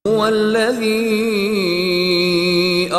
هو الذي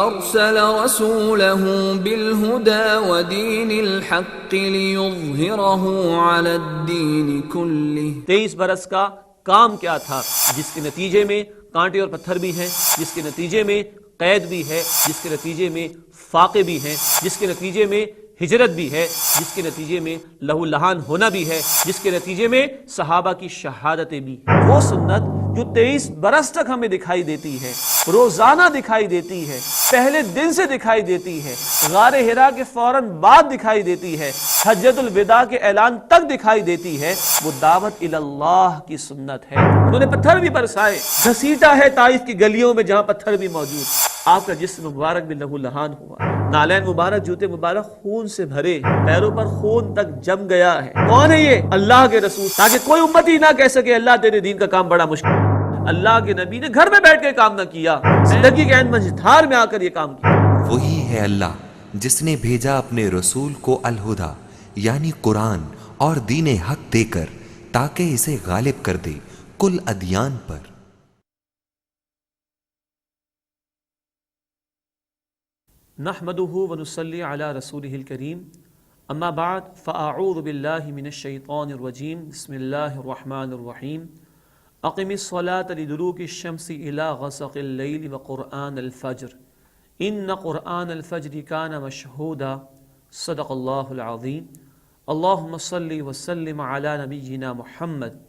أرسل رسوله بالهدى ودين الحق ليظهره على الدين كله۔ 23 برس کا کام کیا تھا جس کے نتیجے میں کانٹے اور پتھر بھی ہیں، جس کے نتیجے میں قید بھی ہے، جس کے نتیجے میں فاقے بھی ہیں، جس کے نتیجے میں ہجرت بھی ہے، جس کے نتیجے میں لہو لہان ہونا بھی ہے، جس کے نتیجے میں صحابہ کی شہادتیں بھی۔ وہ سنت جو 23 برس تک ہمیں دکھائی دیتی ہے، روزانہ دکھائی دیتی ہے، پہلے دن سے دکھائی دیتی ہے، غار حرا کے فوراً بعد دکھائی دیتی ہے، حجۃ الوداع کے اعلان تک دکھائی دیتی ہے، وہ دعوت اللہ کی سنت ہے۔ انہوں نے پتھر بھی برسائے، گھسیٹا ہے طائف کی گلیوں میں جہاں پتھر بھی موجود، آپ کا جسم مبارک بھی لہو لہان ہوا، نالین مبارک، جوتے مبارک خون سے بھرے، پیروں پر خون تک جم گیا ہے۔ کون ہے یہ؟ اللہ کے رسول، تاکہ کوئی امتی نہ کہہ سکے اللہ تیرے دین کا کام بڑا مشکل۔ اللہ کے نبی نے گھر میں بیٹھ کے کام نہ کیا، زندگی کے عین مجھار میں آ کر یہ کام کیا۔ وہی ہے اللہ جس نے بھیجا اپنے رسول کو الہدا یعنی قرآن اور دین حق دے کر تاکہ اسے غالب کر دے کل ادیان پر۔ نحمده ونصلي على رسوله الكريم، اما بعد فاعوذ باللہ من الشیطان الرجیم، بسم اللہ الرحمن الرحیم۔ اقم الصلاة لدلوک الشمس الى غسق اللیل وقرآن الفجر ان قرآن الفجر کان مشہودا، صدق اللہ العظیم۔ اللہم صلی وسلم علی نبینا محمد،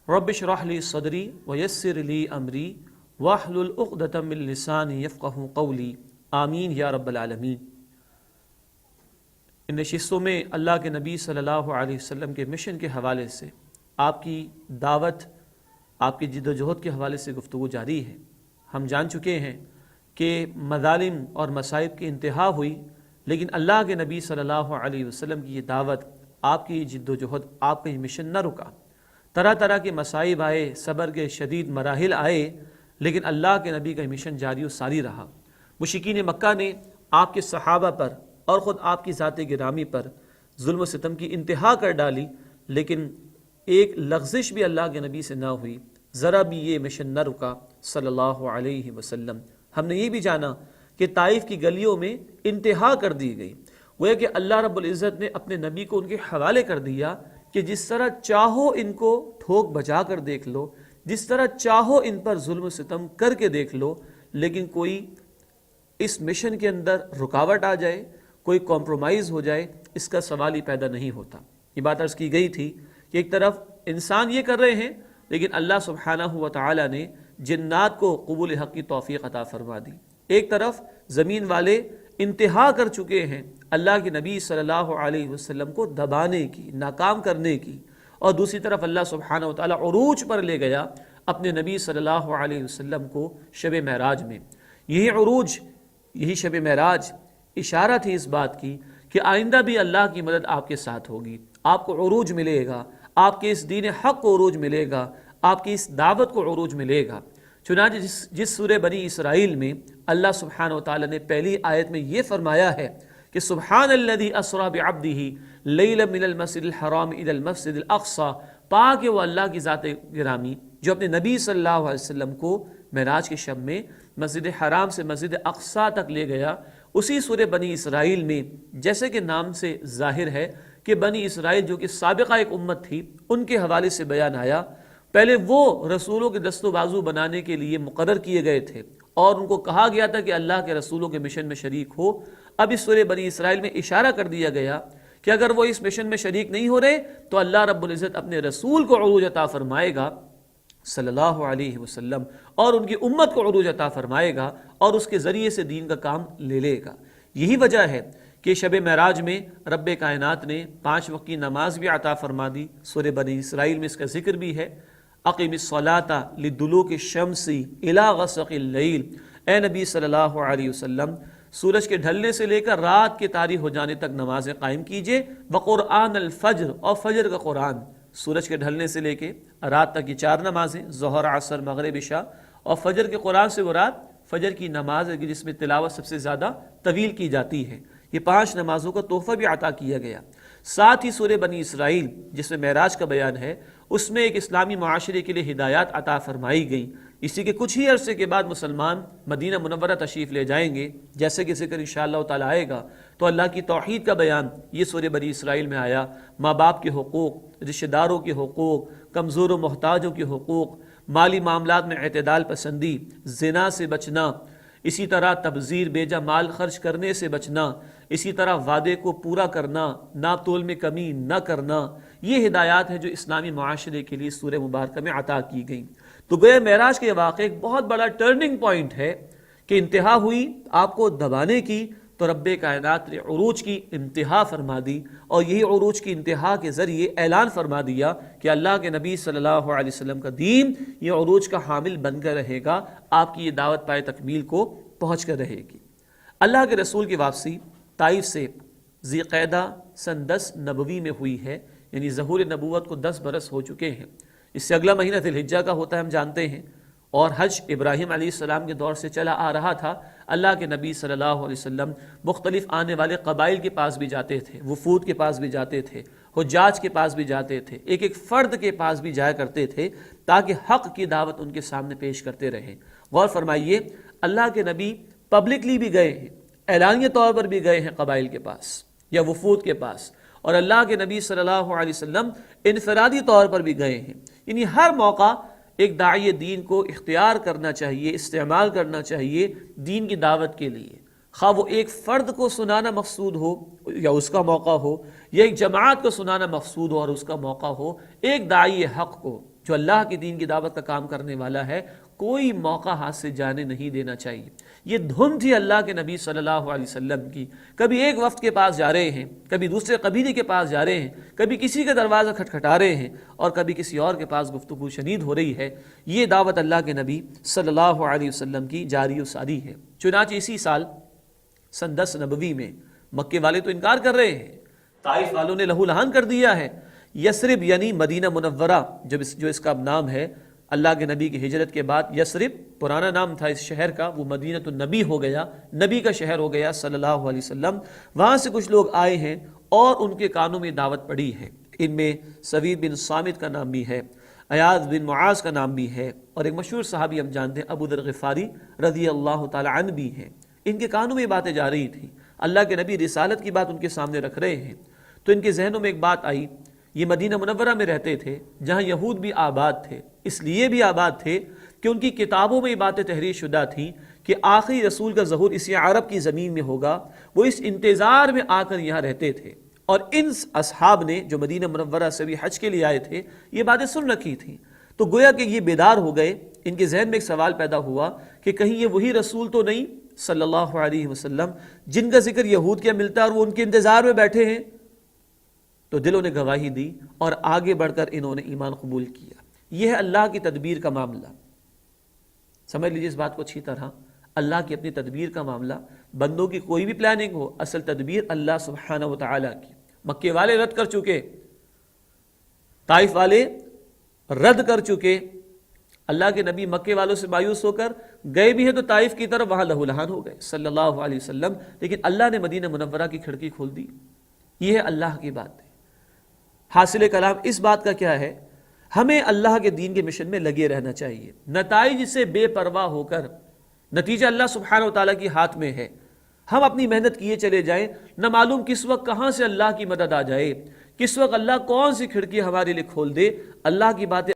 رب اشرح لی صدری ویسر لی امری واحلل عقدۃ من لسانی یفقہوا قولی، آمین یا رب العالمین۔ ان نشستوں میں اللہ کے نبی صلی اللہ علیہ وسلم کے مشن کے حوالے سے، آپ کی دعوت، آپ کی جد و جہد کے حوالے سے گفتگو جاری ہے۔ ہم جان چکے ہیں کہ مظالم اور مصائب کی انتہا ہوئی، لیکن اللہ کے نبی صلی اللہ علیہ وسلم کی یہ دعوت، آپ کی جد و جہد، آپ کا یہ مشن نہ رکا۔ طرح طرح کے مصائب آئے، صبر کے شدید مراحل آئے، لیکن اللہ کے نبی کا یہ مشن جاری و ساری رہا۔ مشرکین مکہ نے آپ کے صحابہ پر اور خود آپ کی ذات گرامی پر ظلم و ستم کی انتہا کر ڈالی، لیکن ایک لغزش بھی اللہ کے نبی سے نہ ہوئی، ذرا بھی یہ مشن نہ رکا صلی اللہ علیہ وسلم۔ ہم نے یہ بھی جانا کہ طائف کی گلیوں میں انتہا کر دی گئی، وہ کہ اللہ رب العزت نے اپنے نبی کو ان کے حوالے کر دیا کہ جس طرح چاہو ان کو ٹھوک بجا کر دیکھ لو، جس طرح چاہو ان پر ظلم و ستم کر کے دیکھ لو، لیکن کوئی اس مشن کے اندر رکاوٹ آ جائے، کوئی کمپرومائز ہو جائے، اس کا سوال ہی پیدا نہیں ہوتا۔ یہ بات عرض کی گئی تھی کہ ایک طرف انسان یہ کر رہے ہیں، لیکن اللہ سبحانہ و تعالی نے جنات کو قبول حق کی توفیق عطا فرما دی۔ ایک طرف زمین والے انتہا کر چکے ہیں اللہ کے نبی صلی اللہ علیہ وسلم کو دبانے کی، ناکام کرنے کی، اور دوسری طرف اللہ سبحانہ و تعالی عروج پر لے گیا اپنے نبی صلی اللہ علیہ وسلم کو شب معراج میں۔ یہی عروج، یہی شب معراج اشارہ تھی اس بات کی کہ آئندہ بھی اللہ کی مدد آپ کے ساتھ ہوگی، آپ کو عروج ملے گا، آپ کے اس دین حق کو عروج ملے گا، آپ کی اس دعوت کو عروج ملے گا۔ چنانچہ جس سورہ بنی اسرائیل میں اللہ سبحانہ و تعالی نے پہلی آیت میں یہ فرمایا ہے کہ سبحان الذی اسری بعبدہ لیلا من المسجد الحرام الی المسجد الاقصی، پاک ہے وہ اللہ کی ذات گرامی جو اپنے نبی صلی اللہ علیہ وسلم کو معراج کے شب میں مسجد حرام سے مسجد اقصی تک لے گیا۔ اسی سورہ بنی اسرائیل میں جیسے کہ نام سے ظاہر ہے کہ بنی اسرائیل جو کہ سابقہ ایک امت تھی، ان کے حوالے سے بیان آیا۔ پہلے وہ رسولوں کے دست و بازو بنانے کے لیے مقرر کیے گئے تھے اور ان کو کہا گیا تھا کہ اللہ کے رسولوں کے مشن میں شریک ہو۔ اب اس سورہ بنی اسرائیل میں اشارہ کر دیا گیا کہ اگر وہ اس مشن میں شریک نہیں ہو رہے تو اللہ رب العزت اپنے رسول کو عروج عطا فرمائے گا صلی اللہ علیہ وسلم، اور ان کی امت کو عروج عطا فرمائے گا اور اس کے ذریعے سے دین کا کام لے لے گا۔ یہی وجہ ہے کہ شب معراج میں رب کائنات نے 5 وقت کی نماز بھی عطا فرما دی۔ سورہ بنی اسرائیل میں اس کا ذکر بھی ہے، اقم الصلاۃ لدلوک الشمس الی غسق اللیل، اے نبی صلی اللہ علیہ وسلم سورج کے ڈھلنے سے لے کر رات کے طاری ہو جانے تک نمازیں قائم کیجئے، وقرآن الفجر، اور فجر کا قرآن، سورج کے ڈھلنے سے لے کے رات تک کی 4 نمازیں، ظہر، عصر، مغرب، عشاء، اور فجر کے قرآن سے مراد فجر کی نماز ہے جس میں تلاوت سب سے زیادہ طویل کی جاتی ہے۔ یہ 5 نمازوں کا تحفہ بھی عطا کیا گیا۔ ساتھ ہی سورہ بنی اسرائیل جس میں معراج کا بیان ہے، اس میں ایک اسلامی معاشرے کے لیے ہدایات عطا فرمائی گئیں۔ اسی کے کچھ ہی عرصے کے بعد مسلمان مدینہ منورہ تشریف لے جائیں گے، جیسے کہ ذکر انشاءاللہ تعالی آئے گا، تو اللہ کی توحید کا بیان یہ سورہ بنی اسرائیل میں آیا۔ ماں باپ کے حقوق، رشتہ داروں کے حقوق، کمزور و محتاجوں کے حقوق، مالی معاملات میں اعتدال پسندی، زنا سے بچنا، اسی طرح تبذیر، بیجا مال خرچ کرنے سے بچنا، اسی طرح وعدے کو پورا کرنا، ناپ تول میں کمی نہ کرنا، یہ ہدایات ہیں جو اسلامی معاشرے کے لیے سورہ مبارکہ میں عطا کی گئیں۔ تو گویا معراج کے واقعے ایک بہت بڑا ٹرننگ پوائنٹ ہے کہ انتہا ہوئی آپ کو دبانے کی، تو رب کائنات نے عروج کی انتہا فرما دی، اور یہی عروج کی انتہا کے ذریعے اعلان فرما دیا کہ اللہ کے نبی صلی اللہ علیہ وسلم کا دین یہ عروج کا حامل بن کر رہے گا، آپ کی یہ دعوت پائے تکمیل کو پہنچ کر رہے گی۔ اللہ کے رسول کی واپسی طائف سے ذی قعدہ سن 10 نبوی میں ہوئی ہے، یعنی ظہور نبوت کو 10 برس ہو چکے ہیں۔ اس سے اگلا مہینہ ذی الحجہ کا ہوتا ہے، ہم جانتے ہیں، اور حج ابراہیم علیہ السلام کے دور سے چلا آ رہا تھا۔ اللہ کے نبی صلی اللہ علیہ وسلم مختلف آنے والے قبائل کے پاس بھی جاتے تھے، وفود کے پاس بھی جاتے تھے، حجاج کے پاس بھی جاتے تھے، ایک ایک فرد کے پاس بھی جایا کرتے تھے تاکہ حق کی دعوت ان کے سامنے پیش کرتے رہیں۔ غور فرمائیے، اللہ کے نبی پبلکلی بھی گئے ہیں، اعلانیہ طور پر بھی گئے ہیں قبائل کے پاس یا وفود کے پاس، اور اللہ کے نبی صلی اللہ علیہ وسلم انفرادی طور پر بھی گئے ہیں۔ یعنی ہر موقع ایک داعی دین کو اختیار کرنا چاہیے، استعمال کرنا چاہیے دین کی دعوت کے لیے، خواہ وہ ایک فرد کو سنانا مقصود ہو یا اس کا موقع ہو، یا ایک جماعت کو سنانا مقصود ہو اور اس کا موقع ہو، ایک داعی حق کو جو اللہ کی دین کی دعوت کا کام کرنے والا ہے، کوئی موقع ہاتھ سے جانے نہیں دینا چاہیے۔ یہ دھن تھی اللہ کے نبی صلی اللہ علیہ وسلم کی، کبھی ایک وفد کے پاس جا رہے ہیں، کبھی دوسرے قبیلے کے پاس جا رہے ہیں، کبھی کسی کا دروازہ کھٹکھٹا رہے ہیں، اور کبھی کسی اور کے پاس گفتگو شنید ہو رہی ہے۔ یہ دعوت اللہ کے نبی صلی اللہ علیہ وسلم کی جاری و ساری ہے۔ چنانچہ اسی سال سن 10 نبوی میں مکے والے تو انکار کر رہے ہیں، طائف والوں نے لہو لہان کر دیا ہے۔ یثرب یعنی مدینہ منورہ جو اس کا نام ہے، اللہ کے نبی کی ہجرت کے بعد یثرب پرانا نام تھا اس شہر کا، وہ مدینہ النبی ہو گیا، نبی کا شہر ہو گیا صلی اللہ علیہ وسلم۔ وہاں سے کچھ لوگ آئے ہیں اور ان کے کانوں میں دعوت پڑی ہے۔ ان میں سوید بن صامت کا نام بھی ہے، ایاز بن معاذ کا نام بھی ہے، اور ایک مشہور صحابی ہم جانتے ہیں ابو ذر غفاری رضی اللہ تعالی عنہ بھی ہیں۔ ان کے کانوں میں باتیں جا رہی تھیں، اللہ کے نبی رسالت کی بات ان کے سامنے رکھ رہے ہیں، تو ان کے ذہنوں میں ایک بات آئی۔ یہ مدینہ منورہ میں رہتے تھے جہاں یہود بھی آباد تھے، اس لیے بھی آباد تھے کہ ان کی کتابوں میں یہ باتیں تحریر شدہ تھیں کہ آخری رسول کا ظہور اسی عرب کی زمین میں ہوگا۔ وہ اس انتظار میں آ کر یہاں رہتے تھے، اور ان اصحاب نے جو مدینہ منورہ سے بھی حج کے لیے آئے تھے یہ باتیں سن رکھی تھیں۔ تو گویا کہ یہ بیدار ہو گئے، ان کے ذہن میں ایک سوال پیدا ہوا کہ کہیں یہ وہی رسول تو نہیں صلی اللہ علیہ وسلم جن کا ذکر یہود کیا ملتا ہے اور وہ ان کے انتظار میں بیٹھے ہیں۔ تو دلوں نے گواہی دی اور آگے بڑھ کر انہوں نے ایمان قبول کیا۔ یہ ہے اللہ کی تدبیر کا معاملہ، سمجھ لیجیے اس بات کو اچھی طرح۔ اللہ کی اپنی تدبیر کا معاملہ، بندوں کی کوئی بھی پلاننگ ہو، اصل تدبیر اللہ سبحانہ و تعالیٰ کی۔ مکے والے رد کر چکے، طائف والے رد کر چکے، اللہ کے نبی مکے والوں سے مایوس ہو کر گئے بھی ہیں تو طائف کی طرف، وہاں لہو لہان ہو گئے صلی اللہ علیہ وسلم، لیکن اللہ نے مدینہ منورہ کی کھڑکی کھول دی۔ یہ ہے اللہ کی بات ہے۔ حاصل کلام اس بات کا کیا ہے؟ ہمیں اللہ کے دین کے مشن میں لگے رہنا چاہیے، نتائج سے بے پرواہ ہو کر، نتیجہ اللہ سبحانہ و تعالیٰ کی ہاتھ میں ہے، ہم اپنی محنت کیے چلے جائیں، نہ معلوم کس وقت کہاں سے اللہ کی مدد آ جائے، کس وقت اللہ کون سی کھڑکی ہمارے لیے کھول دے۔ اللہ کی باتیں